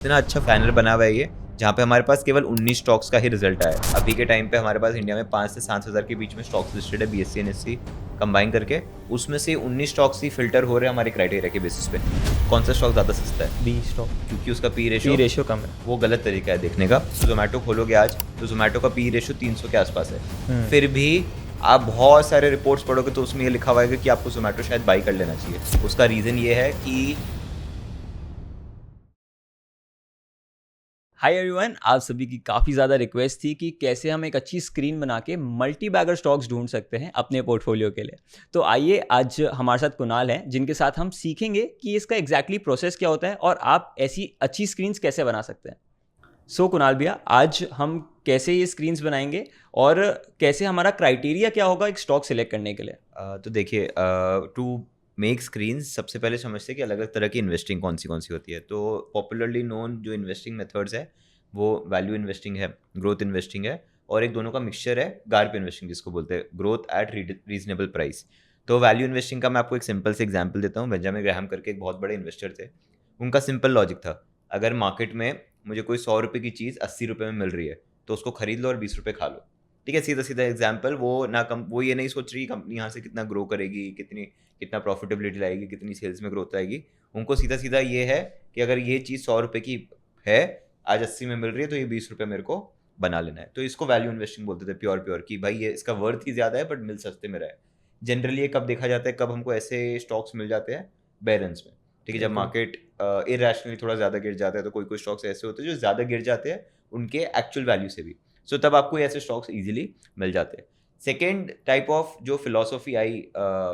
इतना अच्छा पैनल बना हुआ है ये, जहाँ पे हमारे पास केवल 19 स्टॉक्स का ही रिजल्ट आया है। अभी के टाइम पे हमारे पास इंडिया में 5 से 7 हज़ार के बीच में स्टॉक्स लिस्टेड है BSE NSE कंबाइन करके। उसमें से 19 स्टॉक्स ही फिल्टर हो रहे हैं हमारे क्राइटेरिया के बेसिस पे। कौन सा स्टॉक ज़्यादा सस्ता है? B stock. क्योंकि उसका पी पी रेशियो कम है। वो गलत तरीका है देखने का। तो जोमेटो खोलोगे आज तो जोमेटो का पी रेशियो 300 के आसपास है। फिर भी आप बहुत सारे रिपोर्ट्स पढ़ोगे तो उसमें ये लिखा हुआ है कि आपको जोमेटो शायद बाई कर लेना चाहिए। उसका रीज़न ये है कि हाय एवरीवन, आप सभी की काफ़ी ज़्यादा रिक्वेस्ट थी कि कैसे हम एक अच्छी स्क्रीन बना के मल्टी बैगर स्टॉक्स ढूंढ सकते हैं अपने पोर्टफोलियो के लिए। तो आइए, आज हमारे साथ कुणाल हैं, जिनके साथ हम सीखेंगे कि इसका एग्जैक्टली प्रोसेस क्या होता है और आप ऐसी अच्छी स्क्रीन्स कैसे बना सकते हैं। सो कुणाल भैया, आज हम कैसे ये स्क्रीन्स बनाएंगे और कैसे हमारा क्राइटेरिया क्या होगा एक स्टॉक सिलेक्ट करने के लिए। तो देखिए, टू मेक स्क्रीन्स सबसे पहले समझते हैं कि अलग अलग तरह की इन्वेस्टिंग कौन सी होती है। तो पॉपुलरली नोन जो इन्वेस्टिंग मेथड्स है वो वैल्यू इन्वेस्टिंग है, ग्रोथ इन्वेस्टिंग है, और एक दोनों का मिक्सचर है गार्प इन्वेस्टिंग, जिसको बोलते हैं ग्रोथ एट रीजनेबल प्राइस। तो वैल्यू इन्वेस्टिंग का मैं आपको एक सिंपल से एग्जाम्पल देता हूँ। बेंजामिन ग्राहम करके एक बहुत बड़े इन्वेस्टर थे। उनका सिंपल लॉजिक था, अगर मार्केट में मुझे कोई 100 रुपये की चीज़ 80 रुपये में मिल रही है तो उसको खरीद लो और 20 रुपये खा लो। ठीक है, सीधा सीधा एग्जाम्पल। वो ये नहीं सोच रही कंपनी यहाँ से कितना ग्रो करेगी, कितना प्रॉफिटेबिलिटी लाएगी, कितनी सेल्स में ग्रोथ आएगी। उनको सीधा सीधा ये है कि अगर ये चीज़ 100 रुपये की है, आज 80 में मिल रही है, तो ये 20 रुपये मेरे को बना लेना है। तो इसको वैल्यू इन्वेस्टिंग बोलते थे, प्योर कि भाई ये इसका वर्थ ही ज़्यादा है बट मिल सस्ते में रहा है। जनरली ये कब देखा जाता है, कब हमको ऐसे स्टॉक्स मिल जाते हैं? बेरेंस में। ठीक है, जब मार्केट इरेशनली थोड़ा ज़्यादा गिर जाता है तो कोई स्टॉक्स ऐसे होते हैं जो ज़्यादा गिर जाते हैं उनके एक्चुअल वैल्यू से भी। सो तब आपको ऐसे स्टॉक्स इजीली मिल जाते हैं। सेकेंड टाइप ऑफ जो फिलॉसफी आई,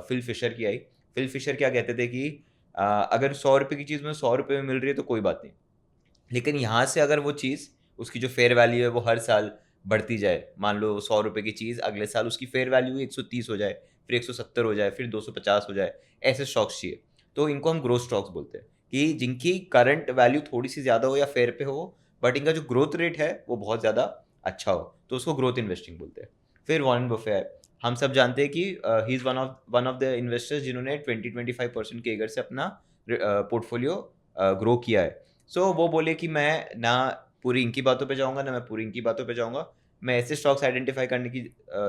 फिल फिशर की आई। फिल फिशर क्या कहते थे कि अगर 100 रुपये की चीज़ में 100 रुपये में मिल रही है तो कोई बात नहीं, लेकिन यहाँ से अगर वो चीज़, उसकी जो फेयर वैल्यू है वो हर साल बढ़ती जाए। मान लो 100 रुपये की चीज़ अगले साल उसकी फेयर वैल्यू 130 हो जाए, फिर 170 हो जाए, फिर 250 हो जाए, ऐसे स्टॉक्स चाहिए। तो इनको हम ग्रोथ स्टॉक्स बोलते हैं, कि जिनकी करंट वैल्यू थोड़ी सी ज़्यादा हो या फेयर पे हो, बट इनका जो ग्रोथ रेट है वो बहुत ज़्यादा अच्छा हो, तो उसको ग्रोथ इन्वेस्टिंग बोलते हैं। फिर वॉरेन बफे है। हम सब जानते हैं कि he is one of the investors जिन्होंने 20-25% के एगर से अपना पोर्टफोलियो ग्रो किया है। सो वो बोले कि मैं ना पूरी इनकी बातों पे जाऊँगा, ना मैं पूरी इनकी बातों पे जाऊँगा। मैं ऐसे स्टॉक्स आइडेंटिफ़ाई करने की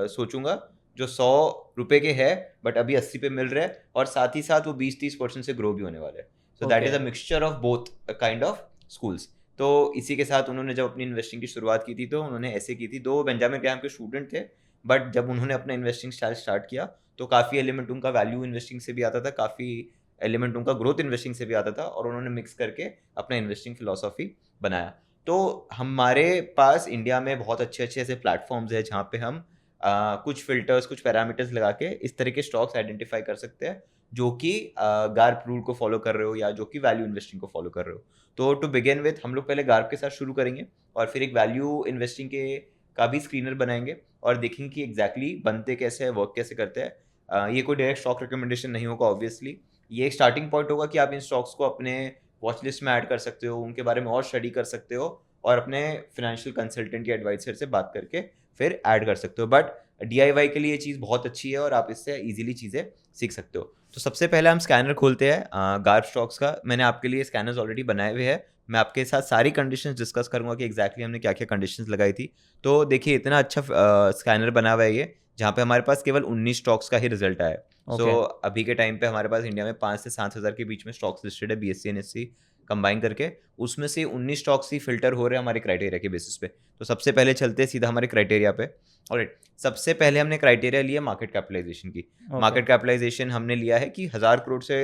सोचूँगा जो 100 रुपए के है बट अभी 80 पे मिल रहा है, और साथ ही साथ वो 20-30% से ग्रो भी होने वाला है। So that is a mixture of both kind of schools. तो इसी के साथ उन्होंने जब अपनी इन्वेस्टिंग की शुरुआत की थी तो उन्होंने ऐसे की थी। 2 बेंजामिन ग्राहम के स्टूडेंट थे, बट जब उन्होंने अपना इन्वेस्टिंग स्टाइल स्टार्ट किया तो काफ़ी एलिमेंट उनका वैल्यू इन्वेस्टिंग से भी आता था, काफ़ी एलिमेंट उनका ग्रोथ इन्वेस्टिंग से भी आता था, और उन्होंने मिक्स करके अपना इन्वेस्टिंग फिलॉसफी बनाया। तो हमारे पास इंडिया में बहुत अच्छे अच्छे ऐसे प्लेटफॉर्म्स है जहाँ पे हम कुछ फिल्टर्स, कुछ पैरामीटर्स लगा के इस तरह के स्टॉक्स आइडेंटिफाई कर सकते हैं जो कि गार्प रूल को फॉलो कर रहे हो या जो कि वैल्यू इन्वेस्टिंग को फॉलो कर रहे हो। तो टू बिगिन विथ हम लोग पहले गार्प के साथ शुरू करेंगे और फिर एक वैल्यू इन्वेस्टिंग के का भी स्क्रीनर बनाएंगे और देखेंगे कि एग्जैक्टली बनते कैसे हैं, वर्क कैसे करते हैं। ये कोई डायरेक्ट स्टॉक रिकमेंडेशन नहीं होगा ऑब्वियसली। ये एक स्टार्टिंग पॉइंट होगा कि आप इन स्टॉक्स को अपने वॉच लिस्ट में ऐड कर सकते हो, उनके बारे में और स्टडी कर सकते हो, और अपने फाइनेंशियल कंसल्टेंट या एडवाइजर से बात करके फिर ऐड कर सकते हो। बट DIY के लिए ये चीज़ बहुत अच्छी है और आप इससे इजीली चीज़ें सीख सकते हो। तो सबसे पहले हम स्कैनर खोलते हैं गार्प स्टॉक्स का। मैंने आपके लिए स्कैनर्स ऑलरेडी बनाए हुए हैं। मैं आपके साथ सारी कंडीशंस डिस्कस करूंगा कि एग्जैक्टली हमने क्या क्या कंडीशंस लगाई थी। तो देखिए, इतना अच्छा स्कैनर बना हुआ है ये, जहाँ पे हमारे पास केवल 19 स्टॉक्स का ही रिजल्ट आया है। सो अभी के टाइम पे हमारे पास इंडिया में 5 से 7 हज़ार के बीच में स्टॉक्स लिस्टेड है BSE NSE कंबाइन करके। उसमें से 19 स्टॉक्स ही फिल्टर हो रहे हैं हमारे क्राइटेरिया के बेसिस पे। तो सबसे पहले चलते हैं सीधा हमारे क्राइटेरिया पे। ऑलराइट, सबसे पहले हमने क्राइटेरिया लिया मार्केट कैपिटलाइजेशन की। मार्केट कैपिटलाइजेशन हमने लिया है कि 1000 करोड़ से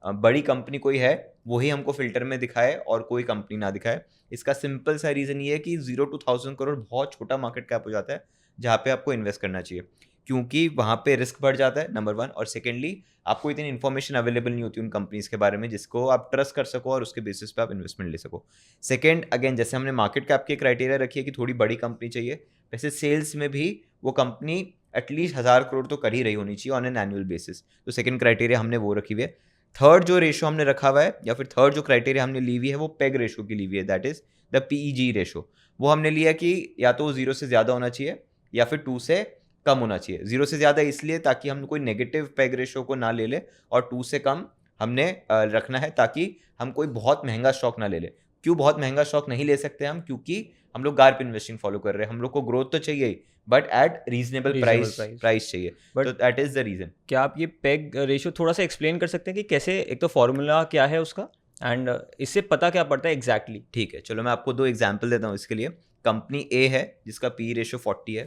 बड़ी कंपनी कोई है वही हमको फिल्टर में दिखाए और कोई कंपनी ना दिखाए। इसका सिंपल सा रीज़न ये है कि 0 to 1000 करोड़ बहुत छोटा मार्केट कैप हो जाता है जहाँ पे आपको इन्वेस्ट करना चाहिए, क्योंकि वहाँ पे रिस्क बढ़ जाता है, नंबर 1, और सेकेंडली आपको इतनी इन्फॉर्मेशन अवेलेबल नहीं होती उन कंपनीज के बारे में जिसको आप ट्रस्ट कर सको और उसके बेसिस पे आप इन्वेस्टमेंट ले सको। सेकेंड, अगेन जैसे हमने मार्केट कैप के क्राइटेरिया रखी है कि थोड़ी बड़ी कंपनी चाहिए, वैसे सेल्स में भी वो कंपनी एटलीस्ट 1000 करोड़ तो कर ही रही होनी चाहिए ऑन एन एनुअल बेसिस। तो सेकेंड क्राइटेरिया हमने वो रखी हुई है। थर्ड जो रेशो हमने रखा हुआ है, या फिर थर्ड जो क्राइटेरिया हमने ली हुई है, वो पेग रेशो की ली हुई है, that is the PEG ratio. वो हमने लिया कि या तो 0 से ज़्यादा होना चाहिए या फिर 2 से कम होना चाहिए। 0 से ज़्यादा इसलिए ताकि हम कोई नेगेटिव पेग रेशो को ना ले ले, और 2 से कम हमने रखना है ताकि हम कोई बहुत महंगा स्टॉक ना ले ले। क्यों बहुत महंगा स्टॉक नहीं ले सकते हम, क्योंकि हम लोग गार्प इन्वेस्टिंग फॉलो कर रहे हैं, हम लोग को ग्रोथ तो चाहिए बट एट रीजनेबल प्राइस चाहिए, तो दैट इज द रीजन। क्या आप ये पेग रेशियो थोड़ा सा एक्सप्लेन कर सकते हैं कि कैसे, एक तो फॉर्मूला क्या है उसका एंड इससे पता क्या पड़ता है एग्जैक्टली? ठीक है, चलो मैं आपको 2 एग्जाम्पल देता हूँ इसके लिए। कंपनी ए है जिसका पी रेशियो 40 है,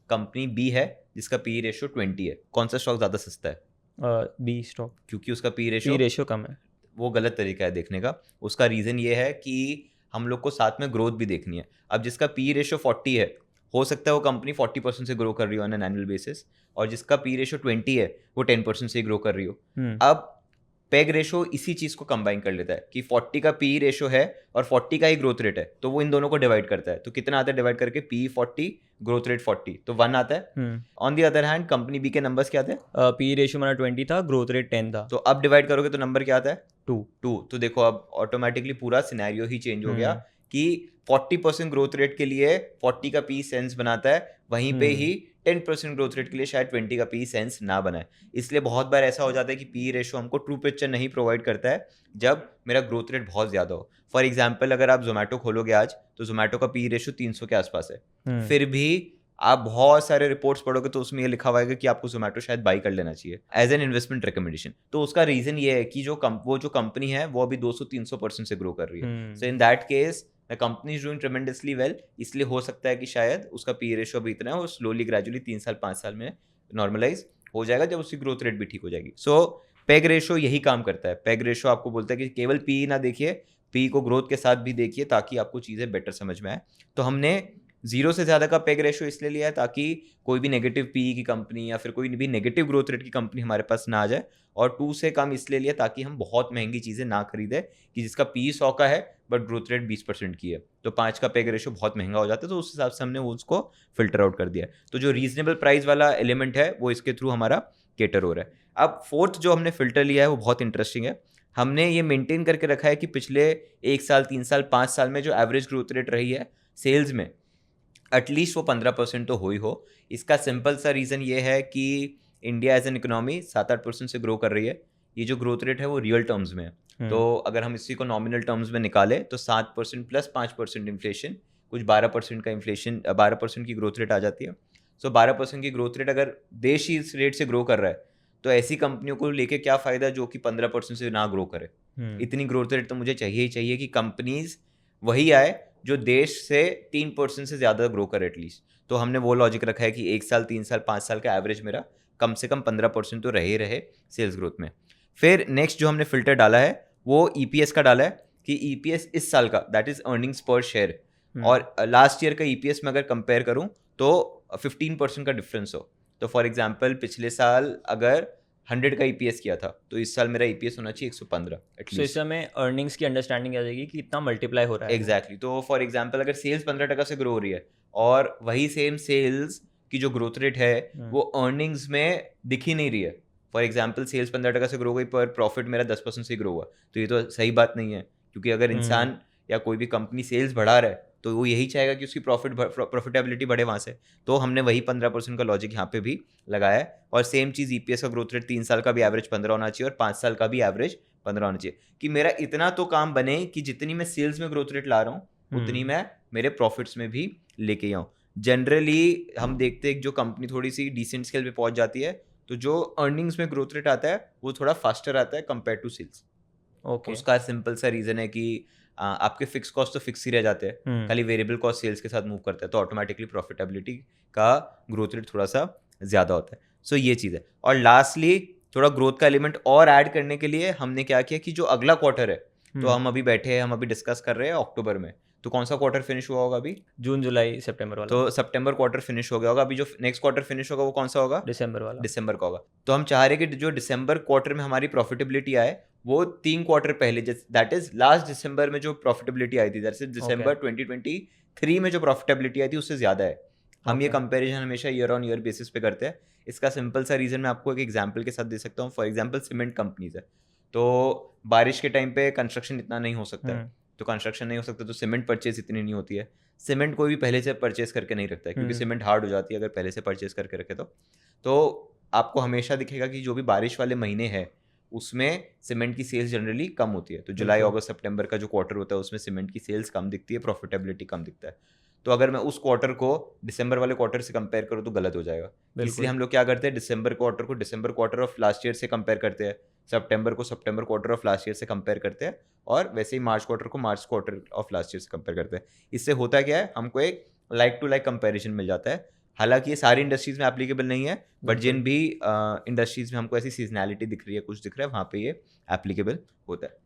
कंपनी बी है जिसका पी रेशियो 20 है। कौन सा स्टॉक ज़्यादा सस्ता है? बी स्टॉक, क्योंकि उसका पी पी रेशियो कम है। वो गलत तरीका है देखने का। उसका रीज़न ये है कि हम लोग को साथ में ग्रोथ भी देखनी है। अब जिसका पी रेशियो 40 है, हो सकता है वो कंपनी 40% से ग्रो कर रही हो ऑन एन एनुअल बेसिस, और जिसका पी रेशियो 20 है वो 10% से ग्रो कर रही हो। अब पेग रेशो इसी चीज़ को कंबाइन कर लेता है कि 40 का पी रेशो है और 40 का ही ग्रोथ रेट है, तो वो इन दोनों को डिवाइड करता है। तो कितना आता है डिवाइड करके? पी 40 ग्रोथ रेट 40, तो 1 आता है। On the other hand company B के नंबर्स क्या थे? पी रेशियो हमारा 20 था, ग्रोथ रेट 10 था, तो अब डिवाइड करोगे तो नंबर क्या आता है? 2। तो देखो अब ऑटोमेटिकली पूरा सिनेरियो ही चेंज हो गया कि 40% ग्रोथ रेट के लिए 40 का पी सेंस बनाता है, वहीं पे ही 10% ग्रोथ रेट के लिए शायद 20 का पी सेंस ना बनाए। इसलिए बहुत बार ऐसा हो जाता है कि पी रेशो हमको ट्रू पिक्चर नहीं प्रोवाइड करता है जब मेरा ग्रोथ रेट बहुत ज़्यादा हो। फॉर एग्जाम्पल अगर आप जोमेटो खोलोगे आज, तो जोमेटो का पी रेशो 300 के आसपास है, फिर भी आप बहुत सारे रिपोर्ट्स पढ़ोगे तो उसमें ये लिखा हुआ है कि आपको जोमेटो शायद बाई कर लेना चाहिए एज एन इन्वेस्टमेंट रिकमेंडेशन। तो उसका रीजन ये है कि वो जो कंपनी है वो अभी 200-300% से ग्रो कर रही है। So in that case the company is doing tremendously well, इसलिए हो सकता है कि शायद उसका पी रेशो अभी इतना है और स्लोली ग्रेजुअली 3 साल 5 साल में नॉर्मलाइज हो जाएगा जब उसकी ग्रोथ रेट भी ठीक हो जाएगी। सो पेग रेशो यही काम करता है। पेग रेशो आपको बोलता है कि केवल पी ना देखिए, पी को ग्रोथ के साथ भी देखिए ताकि आपको चीज़ें बेटर समझ में आए। तो हमने 0 से ज़्यादा का पेग रेशो इसलिए लिया है ताकि कोई भी नेगेटिव पी की कंपनी या फिर कोई भी नेगेटिव ग्रोथ रेट की कंपनी हमारे पास ना आ जाए, और 2 से कम इसलिए लिया ताकि हम बहुत महंगी चीज़ें ना खरीदें कि जिसका पी 100 का है बट ग्रोथ रेट 20% की है, तो 5 का पेग रेशो बहुत महंगा हो जाता है। तो उस हिसाब से हमने उसको फिल्टर आउट कर दिया। तो जो रीजनेबल प्राइस वाला एलिमेंट है वो इसके थ्रू हमारा केटर हो रहा है। अब फोर्थ जो हमने फिल्टर लिया है वो बहुत इंटरेस्टिंग है। हमने ये मेंटेन करके रखा है कि पिछले 1 साल 3 साल 5 साल में जो एवरेज ग्रोथ रेट रही है सेल्स में, एटलीस्ट वो 15% तो हो ही हो। इसका सिंपल सा रीज़न ये है कि इंडिया एज एन इकोनॉमी 7-8% से ग्रो कर रही है। ये जो ग्रोथ रेट है वो रियल टर्म्स में है। तो अगर हम इसी को नॉमिनल टर्म्स में निकालें तो 7% प्लस 5% इन्फ्लेशन, कुछ 12% का इन्फ्लेशन, 12% की ग्रोथ रेट आ जाती है। सो 12% की ग्रोथ रेट अगर देश ही इस रेट से ग्रो कर रहा है तो ऐसी कंपनियों को लेके क्या फ़ायदा जो कि 15% से ना ग्रो करे। इतनी ग्रोथ रेट तो मुझे चाहिए ही चाहिए कि कंपनीज वही आए जो देश से 3% से ज़्यादा ग्रो करे एटलीस्ट। तो हमने वो लॉजिक रखा है कि 1 साल 3 साल 5 साल का एवरेज मेरा कम से कम 15% तो रहे सेल्स ग्रोथ में। फिर नेक्स्ट जो हमने फिल्टर डाला है वो EPS का डाला है कि EPS इस साल का, दैट इज अर्निंग्स पर शेयर, और लास्ट ईयर का EPS में अगर कंपेयर करूं तो 15% का डिफरेंस हो। तो फॉर एग्जांपल पिछले साल अगर 100 का EPS किया था तो इस साल मेरा EPS होना चाहिए 115 एटलीस्ट। तो इससे हमें अर्निंग्स की अंडरस्टैंडिंग आ जाएगी कि कितना मल्टीप्लाई हो रहा है। एग्जैक्टली। तो फॉर एग्जांपल अगर सेल्स 15% से ग्रो हो रही है और वही सेम सेल्स की जो ग्रोथ रेट है वो अर्निंग्स में दिख ही नहीं रही है। फॉर एग्जांपल सेल्स 15% से ग्रो गई पर प्रॉफिट मेरा 10% से ग्रो हुआ, तो ये तो सही बात नहीं है। क्योंकि अगर इंसान या कोई भी कंपनी सेल्स बढ़ा रहा है तो वो यही चाहेगा कि उसकी प्रॉफिटेबिलिटी बढ़े वहाँ से। तो हमने वही 15% का लॉजिक यहाँ पे भी लगाया है। और सेम चीज़ EPS का ग्रोथ रेट 3 साल का भी एवरेज 15 होना चाहिए और 5 साल का भी एवरेज 15 होना चाहिए, कि मेरा इतना तो काम बने कि जितनी मैं सेल्स में ग्रोथ रेट ला रहा हूँ उतनी मैं मेरे प्रॉफिट्स में भी लेके आऊँ। जनरली हम देखते हैं कि जो कंपनी थोड़ी सी डिसेंट स्केल पे पहुंच जाती है तो जो अर्निंग्स में ग्रोथ रेट आता है वो थोड़ा फास्टर आता है कंपेयर टू सेल्स। उसका सिंपल सा रीज़न है कि आपके फिक्स कॉस्ट तो फिक्स ही रह जाते हैं, खाली वेरिएबल कॉस्ट सेल्स के साथ मूव करता है, तो ऑटोमेटिकली प्रॉफिटेबिलिटी का ग्रोथ रेट थोड़ा सा ज़्यादा होता है। सो ये चीज़ है। और लास्टली थोड़ा ग्रोथ का एलिमेंट और ऐड करने के लिए हमने क्या किया कि जो अगला क्वार्टर है, तो हम अभी बैठे हैं, हम अभी डिस्कस कर रहे हैं अक्टूबर में, तो कौन सा क्वार्टर फिनिश हुआ होगा अभी? जून जुलाई सितंबर वाला। तो सितंबर क्वार्टर फिनिश हो गया होगा। अभी जो नेक्स्ट क्वार्टर फिनिश होगा वो कौन सा होगा? दिसंबर वाला। दिसंबर का होगा। तो हम चाह रहे हैं कि जो दिसंबर क्वार्टर में हमारी प्रॉफिटेबिलिटी आए वो 3 क्वार्टर पहले, दैट इज लास्ट दिसंबर में जो प्रॉफिटेबिलिटी आई थी, दैट इज दिसंबर 2023 में जो प्रॉफिटेबिलिटी आई थी उससे ज़्यादा है। हम ये कंपैरिजन हमेशा ईयर ऑन ईयर बेसिस पे करते हैं। इसका सिंपल सा रीज़न मैं आपको एक एग्जाम्पल के साथ दे सकता हूँ। फॉर एग्जाम्पल सीमेंट कंपनीज है, तो बारिश के टाइम पे कंस्ट्रक्शन इतना नहीं हो सकता है, तो कंस्ट्रक्शन नहीं हो सकता तो सीमेंट परचेज इतनी नहीं होती है। सीमेंट कोई भी पहले से परचेज करके नहीं रखता है क्योंकि सीमेंट हार्ड हो जाती है अगर पहले से परचेज करके रखे तो आपको हमेशा दिखेगा कि जो भी बारिश वाले महीने हैं उसमें सीमेंट की सेल्स जनरली कम होती है। तो जुलाई बिल्कुल। अगस्त सितंबर का जो क्वार्टर होता है उसमें सीमेंट की सेल्स कम दिखती है, प्रॉफिटेबिलिटी कम दिखता है। तो अगर मैं उस क्वार्टर को दिसंबर वाले क्वार्टर से कंपेयर करूँ तो गलत हो जाएगा। इसलिए बिल्कुल। हम लोग क्या करते हैं, दिसंबर क्वार्टर को दिसंबर क्वार्टर ऑफ लास्ट ईयर से कंपेयर करते हैं, सितंबर को सितंबर क्वार्टर ऑफ लास्ट ईयर से कंपेयर करते हैं, और वैसे ही मार्च क्वार्टर को मार्च क्वार्टर ऑफ लास्ट ईयर से कंपेयर करते हैं। इससे होता क्या है, हमको एक लाइक टू लाइक कंपेरिजन मिल जाता है। हालांकि ये सारी इंडस्ट्रीज में एप्लीकेबल नहीं है, बट जिन भी इंडस्ट्रीज में हमको ऐसी सीजनैलिटी दिख रही है, कुछ दिख रहा है, वहाँ पे ये एप्लीकेबल होता है।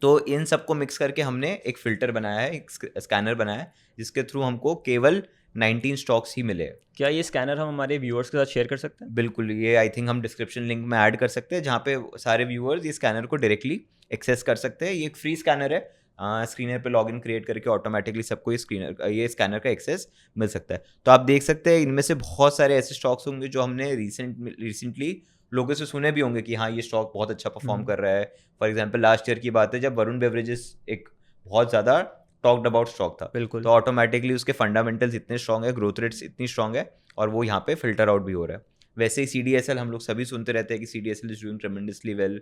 तो इन सबको मिक्स करके हमने एक फ़िल्टर बनाया है, एक स्कैनर बनाया है, जिसके थ्रू हमको केवल 19 स्टॉक्स ही मिले हैं। क्या ये स्कैनर हम हमारे व्यूअर्स के साथ शेयर कर सकते हैं? बिल्कुल, ये आई थिंक हम डिस्क्रिप्शन लिंक में ऐड कर सकते हैं, जहाँ पे सारे व्यूअर्स ये स्कैनर को डायरेक्टली एक्सेस कर सकते हैं। ये एक फ्री स्कैनर है, स्क्रीनर पे लॉगिन क्रिएट करके ऑटोमेटिकली सबको ये स्कैनर का एक्सेस मिल सकता है। तो आप देख सकते हैं इनमें से बहुत सारे ऐसे स्टॉक्स होंगे जो हमने रिसेंटली लोगों से सुने भी होंगे कि हाँ ये स्टॉक बहुत अच्छा परफॉर्म कर रहा है। फॉर एग्जाम्पल लास्ट ईयर की बात है जब वरुण बेवरेजेस एक बहुत ज़्यादा टॉक्ड अबाउट स्टॉक था, बिल्कुल। तो ऑटोमेटिकली उसके फंडामेंटल्स इतने स्ट्रॉन्ग है, ग्रोथ रेट्स इतनी स्ट्रॉन्ग है, और वो यहाँ पे फिल्टर आउट भी हो रहा है। वैसे ही CDSL हम लोग सभी सुनते रहते हैं कि CDSL is doing tremendously well.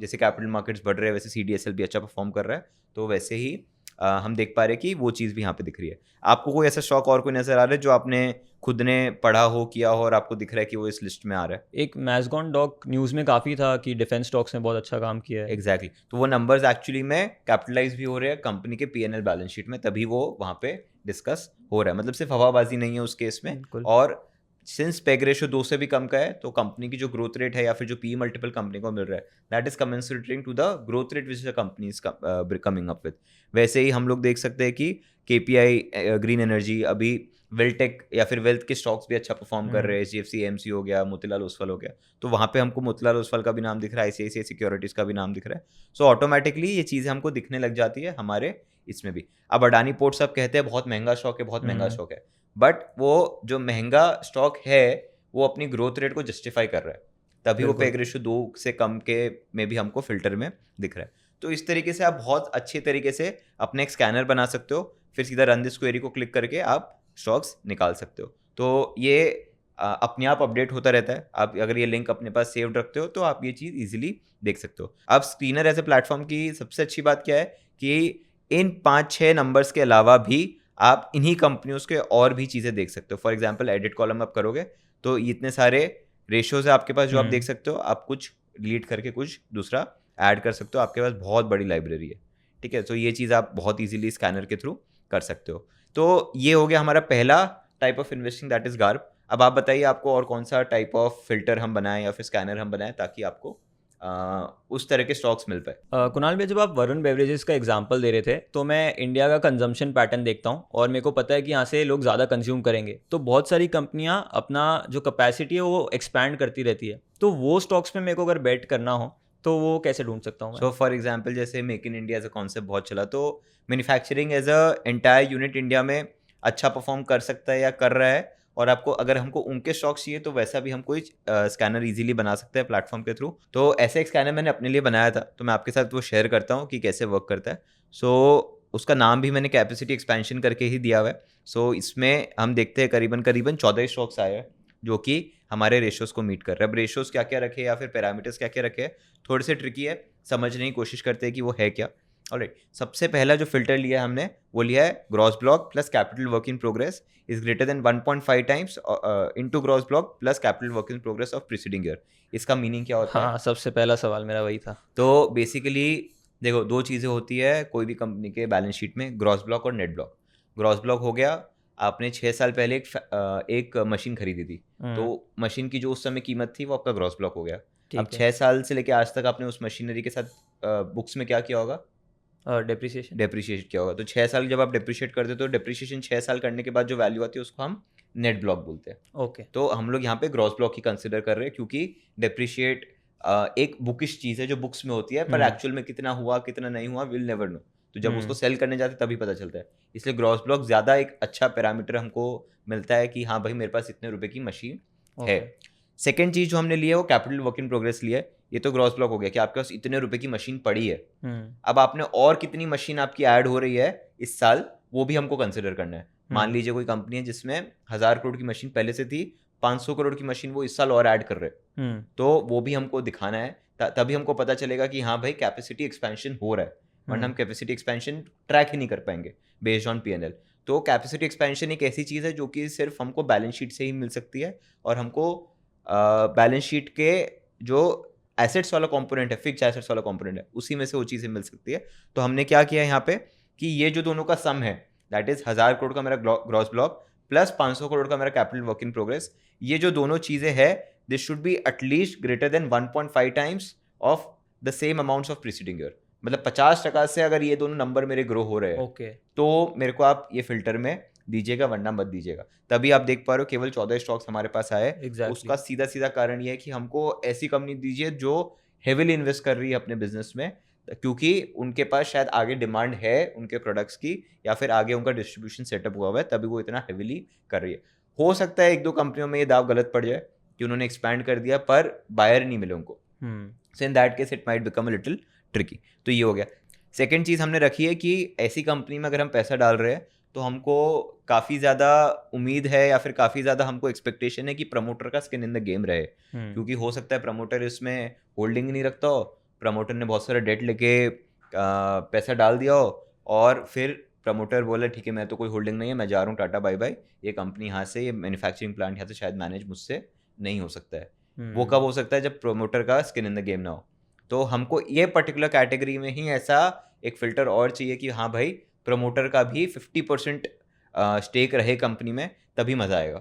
जैसे कैपिटल मार्केट्स बढ़ रहे हैं वैसे CDSL भी अच्छा परफॉर्म कर रहा है। तो वैसे ही हम देख पा रहे हैं कि वो चीज़ भी यहाँ पे दिख रही है। आपको कोई ऐसा शौक और कोई नज़र आ रहा है जो आपने खुद ने पढ़ा हो, किया हो, और आपको दिख रहा है कि वो इस लिस्ट में आ रहा है? एक मैज़गॉन डॉक न्यूज़ में काफ़ी था कि डिफेंस स्टॉक्स ने बहुत अच्छा काम किया है। एग्जैक्टली तो वो नंबर्स एक्चुअली में कैपिटलाइज भी हो रहे हैं कंपनी के P&L बैलेंस शीट में, तभी वो वहाँ पे डिस्कस हो रहा है। मतलब सिर्फ हवाबाजी नहीं है उस केस में। बिल्कुल। और सिंस पेग रेशो 2 से भी कम का है, तो कंपनी की जो ग्रोथ रेट है या फिर जो पी मल्टीपल कंपनी को मिल रहा है, that is commensurating to the growth rate which the company is coming up with. वैसे ही हम लोग देख सकते हैं कि KPI ग्रीन एनर्जी, अभी वेल्टेक या फिर वेल्थ के स्टॉक्स भी अच्छा परफॉर्म कर रहे हैं। HDFC AMC हो गया, मोतीलाल ओसवाल हो गया, तो वहाँ पे हमको मोतीलाल ओसवाल का भी नाम दिख रहा है, ICICI सिक्योरिटीज़ का भी नाम दिख रहा है। सो ऑटोमेटिकली ये चीज़ें हमको दिखने लग जाती है हमारे इसमें भी। अब अडानी पोर्ट्स सब कहते हैं बहुत महंगा स्टॉक है, बहुत महंगा स्टॉक है, बट वो जो महंगा स्टॉक है वो अपनी ग्रोथ रेट को जस्टिफाई कर रहा है, तभी वो बिल्कुल। पेग रेशो 2 से कम के में भी हमको फिल्टर में दिख रहा है। तो इस तरीके से आप बहुत अच्छे तरीके से अपने एक स्कैनर बना सकते हो, फिर सीधा रन दिस क्वेरी को क्लिक करके आप स्टॉक्स निकाल सकते हो। तो ये अपने आप अपडेट होता रहता है। आप अगर ये लिंक अपने पास सेव्ड रखते हो तो आप ये चीज़ इजीली देख सकते हो। अब स्क्रीनर एज ए प्लेटफॉर्म की सबसे अच्छी बात क्या है कि इन 5-6 नंबर्स के अलावा भी आप इन्हीं कंपनियों के और भी चीज़ें देख सकते हो। फॉर एग्जाम्पल एडिट कॉलम आप करोगे तो इतने सारे रेशियोज है आपके पास जो आप देख सकते हो। आप कुछ डिलीट करके कुछ दूसरा ऐड कर सकते हो, आपके पास बहुत बड़ी लाइब्रेरी है। ठीक है, तो ये चीज़ आप बहुत ईजिली स्कैनर के थ्रू कर सकते हो। तो ये हो गया हमारा पहला type of investing, that is Garp. अब आप बताइए आपको और कौन सा टाइप ऑफ फिल्टर हम बनाएं या फिर स्कैनर हम बनाएं ताकि आपको उस तरह के स्टॉक्स मिल पाए। कुणाल भाई, जब आप वरुण बेवरेजेस का एग्जांपल दे रहे थे तो मैं इंडिया का कंजम्पशन पैटर्न देखता हूँ और मेरे को पता है कि यहाँ से लोग ज़्यादा कंज्यूम करेंगे, तो बहुत सारी कंपनियाँ अपना जो कैपेसिटी है वो एक्सपैंड करती रहती है। तो वो स्टॉक्स में मेरे को अगर बेट करना हो तो वो कैसे ढूंढ सकता हूँ मैं? सो फॉर एग्जाम्पल जैसे make in India as a concept बहुत चला, तो manufacturing as a entire unit India में अच्छा परफॉर्म कर सकता है या कर रहा है, और आपको अगर हमको उनके स्टॉक्स चाहिए तो वैसा भी हम कोई स्कैनर इजीली बना सकते हैं प्लेटफॉर्म के थ्रू। तो ऐसा एक स्कैनर मैंने अपने लिए बनाया था, तो मैं आपके साथ वो शेयर करता हूँ कि कैसे वर्क करता है। सो उसका नाम भी मैंने कैपेसिटी एक्सपेंशन करके ही दिया हुआ है। सो इसमें हम देखते हैं करीबन 14 स्टॉक्स आए हैं जो कि हमारे रेशियोज को मीट कर रहे हैं। अब रेशियोज क्या क्या रखे या फिर पैरामीटर्स क्या क्या रखे, थोड़े से ट्रिकी है, समझने की कोशिश करते हैं कि वो है क्या। ऑलराइट, सबसे पहला जो फिल्टर लिया है हमने वो लिया है gross block plus capital work in progress is greater than 1.5 times into gross block plus capital work in progress of preceding year. इसका मीनिंग क्या होता है? हाँ, सबसे पहला सवाल मेरा वही था। तो बेसिकली देखो, दो चीज़ें होती है कोई भी कंपनी के बैलेंस शीट में, ग्रॉस ब्लॉक और नेट ब्लॉक। ग्रॉस ब्लॉक हो गया, आपने 6 साल पहले एक मशीन खरीदी थी, तो मशीन की जो उस समय कीमत थी वो आपका ग्रॉस ब्लॉक हो गया। अब 6 साल से लेके आज तक आपने उस मशीनरी के साथ बुक्स में क्या किया होगा? डेप्रिशिएट किया होगा। तो 6 साल जब आप डेप्रिशिएट करते हो तो डेप्रिशिएशन 6 साल करने के बाद जो वैल्यू आती है उसको हम नेट ब्लॉक बोलते हैं। ओके। तो हम लोग यहाँ पे ग्रॉस ब्लॉक ही कंसिडर कर रहे हैं, क्योंकि डेप्रिशिएट एक बुकिश चीज़ है जो बुक्स में होती है, पर एक्चुअल में कितना हुआ कितना नहीं हुआ विल नेवर नो। तो जब उसको सेल करने जाते तभी पता चलता है। इसलिए ग्रॉस ब्लॉक ज़्यादा एक अच्छा पैरामीटर हमको मिलता है कि हाँ भाई मेरे पास इतने रुपए की मशीन है। सेकेंड चीज़ जो हमने लिया है वो कैपिटल वर्क इन प्रोग्रेस लिया है। ये तो ग्रॉस ब्लॉक हो गया कि आपके पास इतने रुपए की मशीन पड़ी है। अब आपने और कितनी मशीन आपकी ऐड हो रही है इस साल, वो भी हमको कंसिडर करना है। मान लीजिए कोई कंपनी है जिसमें 1000 करोड़ की मशीन पहले से थी, 500 करोड़ की मशीन वो इस साल और ऐड कर रहे हैं, तो वो भी हमको दिखाना है तभी हमको पता चलेगा कि हाँ भाई कैपेसिटी एक्सपेंशन हो रहा है, वरना हम कैपेसिटी एक्सपेंशन ट्रैक ही नहीं कर पाएंगे बेस्ड ऑन P&L। तो कैपेसिटी एक्सपेंशन एक ऐसी चीज़ है जो कि सिर्फ हमको बैलेंस शीट से ही मिल सकती है, और हमको बैलेंस शीट के जो एसेट्स वाला कंपोनेंट है, फिक्स एसेट्स वाला कंपोनेंट है, उसी में से वो चीज़ें मिल सकती है। तो हमने क्या किया यहाँ पे कि ये जो दोनों का सम है, दैट इज 1000 करोड़ का मेरा ग्रॉस ब्लॉक प्लस 500 करोड़ का मेरा कैपिटल वर्क इन प्रोग्रेस, ये जो दोनों चीज़ें हैं this should be at least greater than 1.5 times of the same amounts of preceding year. मतलब 50% से अगर ये दोनों नंबर मेरे ग्रो हो रहे हैं ओके तो मेरे को आप ये फिल्टर में दीजिएगा, वरना मत दीजिएगा। तभी आप देख पा रहे हो केवल 14 स्टॉक्स हमारे पास आए। Exactly. उसका सीधा सीधा कारण ये है कि हमको ऐसी कंपनी दीजिए जो हेविली इन्वेस्ट कर रही है अपने बिजनेस में, क्योंकि उनके पास शायद आगे डिमांड है उनके प्रोडक्ट्स की, या फिर आगे उनका डिस्ट्रीब्यूशन सेटअप हुआ हुआ है, तभी वो इतना हेविली कर रही है। हो सकता है एक दो कंपनियों में ये दाव गलत पड़ जाए कि उन्होंने एक्सपैंड कर दिया पर बायर नहीं मिले उनको, so in that case it might become a little tricky. तो ये हो गया। सेकेंड चीज़ हमने रखी है कि ऐसी कंपनी में अगर हम पैसा डाल रहे हैं तो हमको काफ़ी ज़्यादा उम्मीद है या फिर काफ़ी ज़्यादा हमको एक्सपेक्टेशन है कि प्रमोटर का स्किन इन द गेम रहे, क्योंकि हो सकता है प्रमोटर इसमें होल्डिंग नहीं रखता हो, प्रमोटर ने बहुत सारा डेट लेके पैसा डाल दिया हो, और फिर प्रमोटर बोला ठीक है मैं तो कोई होल्डिंग नहीं है, मैं जा रहा हूँ टाटा बाय बाय, ये कंपनी यहाँ से, ये मैन्युफैक्चरिंग प्लांट यहाँ से शायद मैनेज मुझसे नहीं हो सकता है। वो कब हो सकता है? जब प्रमोटर का स्किन इन द गेम ना हो। तो हमको ये पर्टिकुलर कैटेगरी में ही ऐसा एक फिल्टर और चाहिए कि हाँ भाई प्रमोटर का भी 50% स्टेक रहे कंपनी में, तभी मजा आएगा।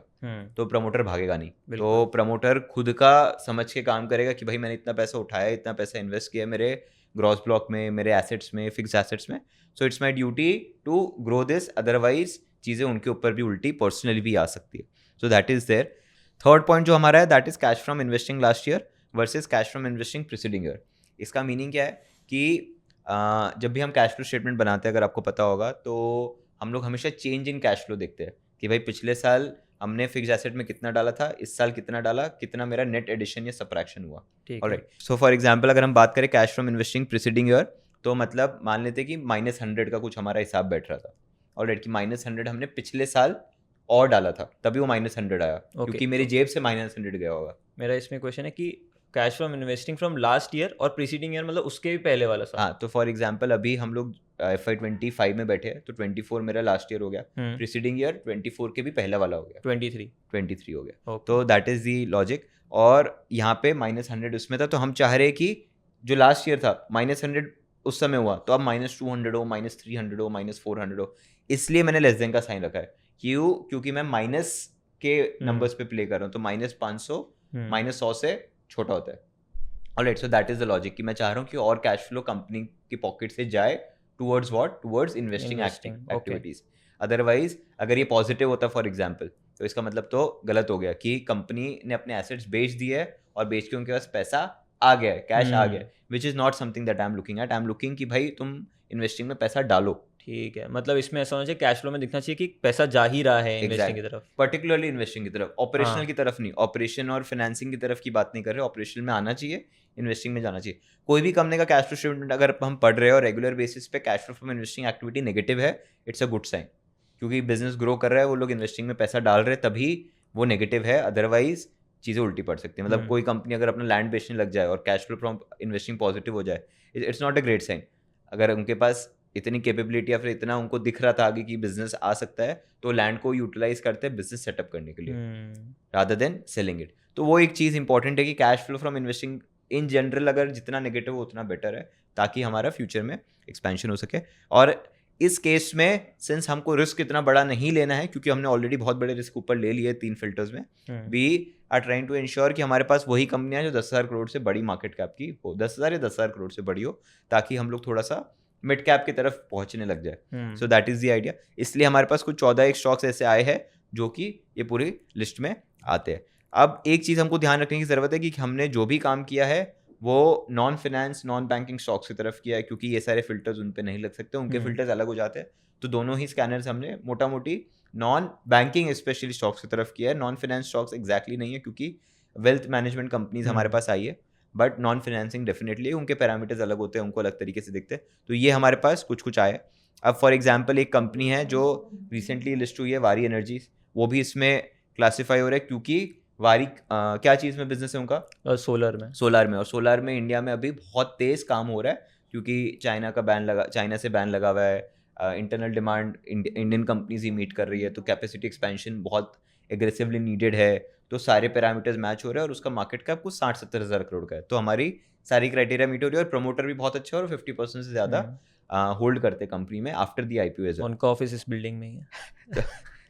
तो प्रमोटर भागेगा नहीं, तो प्रमोटर खुद का समझ के काम करेगा कि भाई मैंने इतना पैसा उठाया, इतना पैसा इन्वेस्ट किया मेरे ग्रॉस ब्लॉक में, मेरे एसेट्स में, फिक्स एसेट्स में, so it's my duty to grow this, otherwise चीज़ें उनके ऊपर भी उल्टी पर्सनली भी आ सकती है। So that is there. Third point जो हमारा है that is cash from investing last year versus cash from investing preceding year. इसका मीनिंग क्या है कि जब भी हम कैश फ्लो स्टेटमेंट बनाते हैं, अगर आपको पता होगा, तो हम लोग हमेशा चेंज इन कैश फ्लो देखते हैं कि भाई पिछले साल हमने फिक्स एसेट में कितना डाला था, इस साल कितना डाला, कितना मेरा नेट एडिशन या सबट्रैक्शन हुआ। ऑलराइट, सो फॉर एग्जांपल अगर हम बात करें cash from investing preceding year, तो मतलब मान लेते हैं कि -100 का कुछ हमारा हिसाब बैठ रहा था। ऑलराइट, कि -100 हमने पिछले साल और डाला था, तभी वो -100 आया, क्योंकि मेरी जेब से -100 गया होगा। मेरा इसमें क्वेश्चन है कि cash from investing from last year और प्रीसीडिंग ईयर मतलब उसके भी पहले वाला साल। हाँ, तो फॉर एग्जांपल अभी हम लोग FY25 में बैठे हैं, तो 24 मेरा लास्ट ईयर हो गया, प्रीसीडिंग ईयर 24 के भी पहला वाला हो गया, 23 हो गया। तो दैट इज दी लॉजिक। और यहाँ पे -100 उसमें था, तो हम चाह रहे हैं कि जो लास्ट ईयर था -100 उस समय हुआ, तो अब -200 हो, -300 हो, -400 हो, इसलिए मैंने लेस देन का साइन रखा है। क्योंकि मैं माइनस के नंबर्स पे प्ले कर रहा हूँ, तो -500 -100 से छोटा होता है। Alright, so that is the logic कि मैं चाह रहा हूँ कि और कैश फ्लो कंपनी की पॉकेट से जाए towards what, towards investing activities. Otherwise अगर ये पॉजिटिव होता फॉर एग्जांपल, तो इसका मतलब तो गलत हो गया कि कंपनी ने अपने एसेट्स बेच दिए और बेच के उनके पास पैसा आ गया है, कैश आ गया है, which is not something that I am looking at. I am looking कि भाई तुम इन्वेस्टिंग में पैसा डालो। ठीक है, मतलब इसमें ऐसा होना चाहिए कैश फ्लो में दिखना चाहिए कि पैसा जा ही रहा है इन्वेस्टिंग की तरफ, पर्टिकुलरली इन्वेस्टिंग की तरफ, ऑपरेशनल की तरफ नहीं। ऑपरेशन और फाइनेंसिंग की तरफ की बात नहीं कर रहे, ऑपरेशन में आना चाहिए, इन्वेस्टिंग में जाना चाहिए। कोई भी कंपनी का कैश फ्लो स्टेटमेंट अगर हम पढ़ रहे हैं और रेगुलर बेसिस पे cash flow from investing activity negative है, इट्स अ गुड साइन, क्योंकि बिजनेस ग्रो कर रहा है, वो लोग इन्वेस्टिंग में पैसा डाल रहे हैं, तभी वो नेगेटिव है, अदरवाइज चीज़ें उल्टी पड़ सकती है। मतलब कोई कंपनी अगर अपना लैंड बेचने लग जाए और cash flow from investing positive हो जाए, it's not a great sign. अगर उनके पास इतनी कैपेबिलिटी या फिर इतना उनको दिख रहा था आगे कि बिजनेस आ सकता है, तो लैंड को यूटिलाइज करते हैं बिजनेस सेटअप करने के लिए रादर देन सेलिंग इट। तो वो एक चीज़ इंपॉर्टेंट है कि cash flow from investing in general अगर जितना नेगेटिव हो उतना बेटर है, ताकि हमारा फ्यूचर में एक्सपेंशन हो सके। और इस केस में सिंस हमको रिस्क इतना बड़ा नहीं लेना है, क्योंकि हमने ऑलरेडी बहुत बड़े रिस्क ऊपर ले लिए 3 फिल्टर्स में, we are trying to ensure कि हमारे पास वही कंपनियां जो 10,000 करोड़ से बड़ी मार्केट कैप की हो, 10,000 या 10,000 करोड़ से बड़ी हो, ताकि हम लोग थोड़ा सा मिड कैप की तरफ पहुंचने लग जाए। सो दैट इज द आइडिया। इसलिए हमारे पास कुछ 14 स्टॉक्स ऐसे आए हैं जो कि ये पूरी लिस्ट में आते हैं। अब एक चीज़ हमको ध्यान रखने की ज़रूरत है कि हमने जो भी काम किया है वो non finance non banking stocks की तरफ किया है, क्योंकि ये सारे फिल्टर्स उन पे नहीं लग सकते, उनके फिल्टर्स अलग हो जाते हैं। तो दोनों ही स्कैनर्स हमने मोटा मोटी नॉन बैंकिंग स्पेशली स्टॉक्स की तरफ किया है। नॉन फाइनेंस स्टॉक्स एग्जैक्टली नहीं है, क्योंकि वेल्थ मैनेजमेंट कंपनीज हमारे पास आई है, बट नॉन फाइनेंसिंग डेफिनेटली, उनके पैरामीटर्स अलग होते हैं, उनको अलग तरीके से दिखते हैं। तो ये हमारे पास कुछ कुछ आए। अब फॉर एग्जांपल एक कंपनी है जो रिसेंटली लिस्ट हुई है, वारी एनर्जीज, वो भी इसमें क्लासीफाई हो रहा है, क्योंकि वारिक क्या चीज़ में बिजनेस है उनका? सोलर में। सोलार में। और सोलार में इंडिया में अभी बहुत तेज़ काम हो रहा है क्योंकि चाइना से बैन लगा हुआ है। इंटरनल डिमांड इंडियन कंपनीज ही मीट कर रही है, तो कैपेसिटी एक्सपेंशन बहुत एग्रेसिवली नीडेड है। तो सारे पैरामीटर्स मैच हो रहे हैं और उसका मार्केट कैप कुछ 60-70 हज़ार करोड़ का है। तो हमारी सारी क्राइटेरिया मीट हो रही है और प्रमोटर भी बहुत अच्छा है और 50% से ज़्यादा होल्ड करते कंपनी में after the IPO as well. उनका ऑफिस इस बिल्डिंग में ही है।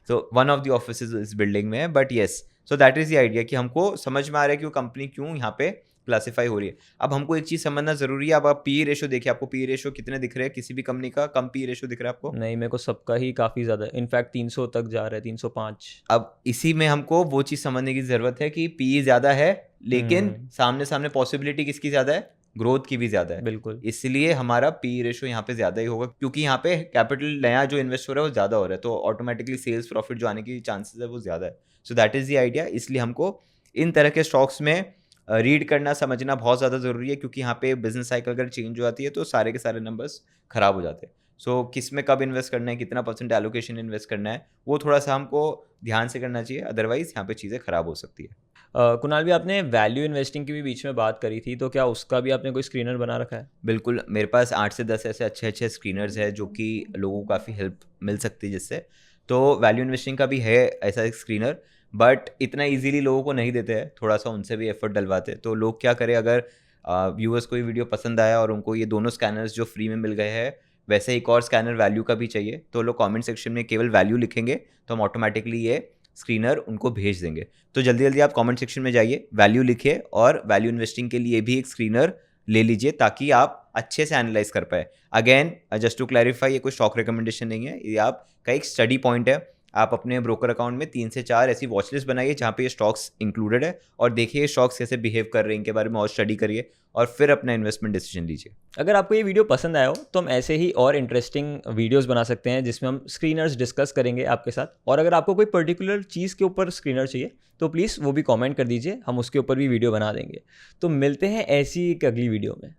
तो वन ऑफ द ऑफिसेज इस बिल्डिंग में है, but yes, so that is the idea कि हमको समझ में आ रहा है कि वो कंपनी क्यों यहाँ पे क्लासीफाई हो रही है। अब हमको एक चीज़ समझना ज़रूरी है। अब आप पी रेशो देखिए, आपको पी रेशो कितने दिख रहे हैं? किसी भी कंपनी का कम पी रेशो दिख रहा है आपको? नहीं, मेरे को सबका ही काफ़ी ज़्यादा, इनफैक्ट 300 तक जा रहा है, 305। अब इसी में हमको वो चीज़ समझने की ज़रूरत है कि पी ज़्यादा है, लेकिन सामने सामने पॉसिबिलिटी किसकी ज़्यादा है? ग्रोथ की भी ज़्यादा है। बिल्कुल। इसलिए हमारा पी रेशो यहाँ पे ज़्यादा ही होगा क्योंकि यहाँ पे कैपिटल नया जो इन्वेस्ट हो रहा है वो ज़्यादा हो रहा है, तो ऑटोमेटिकली सेल्स प्रॉफिट जो आने की चांसेस है वो ज़्यादा है। So that is the idea. इसलिए हमको इन तरह के स्टॉक्स में रीड करना समझना बहुत ज़्यादा ज़रूरी है क्योंकि यहाँ पे बिजनेस साइकिल अगर चेंज हो जाती है तो सारे के सारे नंबर्स ख़राब हो जाते हैं। सो किस में कब इन्वेस्ट करना है, कितना परसेंट एलोकेशन इन्वेस्ट करना है, वो थोड़ा सा हमको ध्यान से करना चाहिए, अदरवाइज यहाँ पे चीज़ें ख़राब हो सकती है। कुणाल भी, आपने वैल्यू इन्वेस्टिंग की भी बीच में बात करी थी, तो क्या उसका भी आपने कोई स्क्रीनर बना रखा है? बिल्कुल, मेरे पास 8 से 10 ऐसे अच्छे-अच्छे स्क्रीनर्स हैं जो कि लोगों को काफ़ी हेल्प मिल सकती है जिससे। तो वैल्यू इन्वेस्टिंग का भी है ऐसा एक स्क्रीनर, बट इतना ईज़िली लोगों को नहीं देते हैं, थोड़ा-सा उनसे भी एफर्ट डलवाते हैं। तो लोग क्या करें, अगर व्यूअर्स को ये वीडियो पसंद आया और उनको ये दोनों स्कैनर्स जो फ्री में मिल गए हैं, वैसे एक और स्कैनर वैल्यू का भी चाहिए, तो लोग कमेंट सेक्शन में केवल वैल्यू लिखेंगे, तो हम ऑटोमेटिकली ये स्क्रीनर उनको भेज देंगे। तो जल्दी-जल्दी आप कमेंट सेक्शन में जाइए, वैल्यू लिखिए और वैल्यू इन्वेस्टिंग के लिए भी एक स्क्रीनर ले लीजिए ताकि आप अच्छे से एनालाइज कर पाए। अगेन जस्ट टू क्लैरिफाई, ये कोई स्टॉक रिकमेंडेशन नहीं है, ये आपका एक स्टडी पॉइंट है। आप अपने ब्रोकर अकाउंट में 3 से 4 ऐसी वॉच लिस्ट बनाइए जहाँ पे ये स्टॉक्स इंक्लूडेड है और देखिए स्टॉक्स कैसे बिहेव कर रहे हैं, इनके बारे में और स्टडी करिए और फिर अपना इन्वेस्टमेंट डिसीजन लीजिए। अगर आपको ये वीडियो पसंद आया हो तो हम ऐसे ही और इंटरेस्टिंग वीडियोस बना सकते हैं जिसमें हम स्क्रीनर्स डिस्कस करेंगे आपके साथ। और अगर आपको कोई पर्टिकुलर चीज़ के ऊपर स्क्रीनर चाहिए तो प्लीज़ वो भी कमेंट कर दीजिए, हम उसके ऊपर भी वीडियो बना देंगे। तो मिलते हैं ऐसी एक अगली वीडियो में।